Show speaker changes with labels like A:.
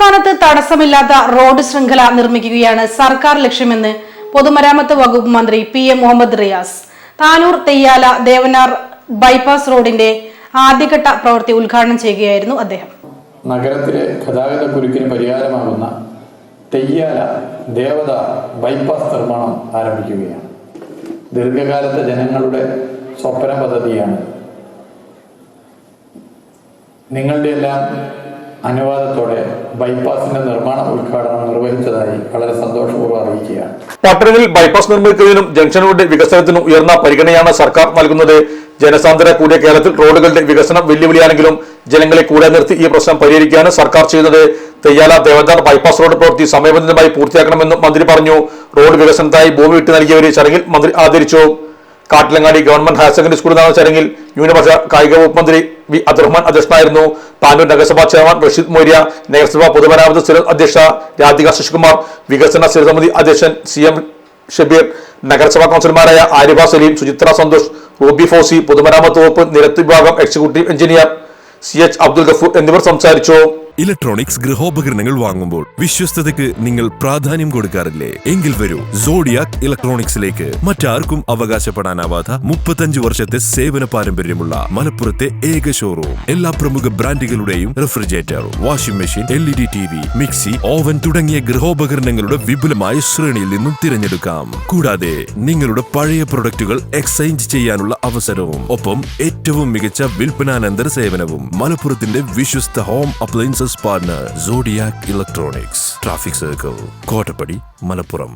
A: സംസ്ഥാനത്ത് തടസ്സമില്ലാത്ത റോഡ് ശൃംഖല നിർമ്മിക്കുകയാണ് സർക്കാർ ലക്ഷ്യമെന്ന് പൊതുമരാമത്ത് വകുപ്പ് മന്ത്രി PM മുഹമ്മദ് റിയാസ് താനൂർ തെയ്യാല ദേവനാർ ബൈപ്പാസ് റോഡിന്റെ ആദ്യഘട്ട പ്രവൃത്തി ഉദ്ഘാടനം ചെയ്യുകയായിരുന്നു അദ്ദേഹം.
B: നഗരത്തിലെ ഗതാഗത കുരുക്കിന് പരിഹാരമാകുന്ന തെയ്യാല ദേവദാർ ബൈപ്പാസ് നിർമ്മാണം ആരംഭിക്കുകയാണ്. ദീർഘകാലത്തെ ജനങ്ങളുടെ സ്വപ്ന പദ്ധതിയാണ്. നിങ്ങളുടെ എല്ലാം അനുവാദത്തോടെ ബൈപ്പാസിന്റെ നിർമ്മാണ ഉദ്ഘാടനം നിർവഹിച്ചതായി വളരെ സന്തോഷപൂർവ്വം അറിയിക്കുകയാണ്.
C: പട്ടണത്തിൽ ബൈപ്പാസ് നിർമ്മിക്കുന്നതിനും ജംഗ്ഷനുകളുടെ വികസനത്തിനും ഉയർന്ന പരിഗണനയാണ് സർക്കാർ നൽകുന്നത്. ജനസാന്ദ്രത കൂടിയ കേരളത്തിൽ റോഡുകളുടെ വികസനം വെല്ലുവിളിയാണെങ്കിലും ജനങ്ങളെ കൂടെ നിർത്തി ഈ പ്രശ്നം പരിഹരിക്കാണ് സർക്കാർ ചെയ്യുന്നത്. തെയ്യാല ദേവദാർ ബൈപ്പാസ് റോഡ് പ്രവൃത്തി സമയബന്ധിതമായി പൂർത്തിയാക്കണമെന്നും മന്ത്രി പറഞ്ഞു. റോഡ് വികസനത്തിനായി ഭൂമി വിട്ടു നൽകിയവരെ ചടങ്ങിൽ മന്ത്രി ആദരിച്ചു. കാട്ടിലങ്ങാടി ഗവൺമെന്റ് ഹയർ സെക്കൻഡറി സ്കൂളിൽ നടന്ന ചടങ്ങിൽ ന്യൂനപക്ഷ കായിക വകുപ്പ് മന്ത്രി വി അബ്ദുറഹ്മാൻ അധ്യക്ഷനായിരുന്നു. താനൂർ നഗരസഭാ ചെയർമാൻ റഷീദ് മൊയ്യ, നഗരസഭാ പൊതുമരാമത്ത് സ്ഥിര അധ്യക്ഷ രാധിക ശശികുമാർ, വികസന സ്ഥിരസമിതി അധ്യക്ഷൻ CM ഷബീർ, നഗരസഭാ കൗൺസിലർമാരായ ആരിഫ സലീം, സുചിത്ര സന്തോഷ്, റൂബി ഫോസി, പൊതുമരാമത്ത് വകുപ്പ് നിരത്ത് വിഭാഗം executive engineer CH Abdul Gafoor എന്നിവർ സംസാരിച്ചു.
D: ഇലക്ട്രോണിക്സ് ഗൃഹോപകരണങ്ങൾ വാങ്ങുമ്പോൾ വിശ്വസ്തതയ്ക്ക് നിങ്ങൾ പ്രാധാന്യം കൊടുക്കാറില്ലേ? എങ്കിൽ വരൂ സോഡിയാക് ഇലക്ട്രോണിക്സിലേക്ക്. മറ്റാർക്കും അവകാശപ്പെടാനാവാത്ത 35 വർഷത്തെ സേവന പാരമ്പര്യമുള്ള മലപ്പുറത്തെ ഏക ഷോറൂം. എല്ലാ പ്രമുഖ ബ്രാൻഡുകളുടെയും refrigerator, washing machine, LED TV, മിക്സി, ഓവൻ തുടങ്ങിയ ഗൃഹോപകരണങ്ങളുടെ വിപുലമായ ശ്രേണിയിൽ നിന്നും തിരഞ്ഞെടുക്കാം. കൂടാതെ നിങ്ങളുടെ പഴയ പ്രൊഡക്റ്റുകൾ എക്സ്ചേഞ്ച് ചെയ്യാനുള്ള അവസരവും ഒപ്പം ഏറ്റവും മികച്ച വിൽപ്പനാനന്തര സേവനവും. മലപ്പുറത്തിന്റെ വിശ്വസ്ത home appliances partner Zodiac electronics, traffic circle, Kottappadi, Malappuram.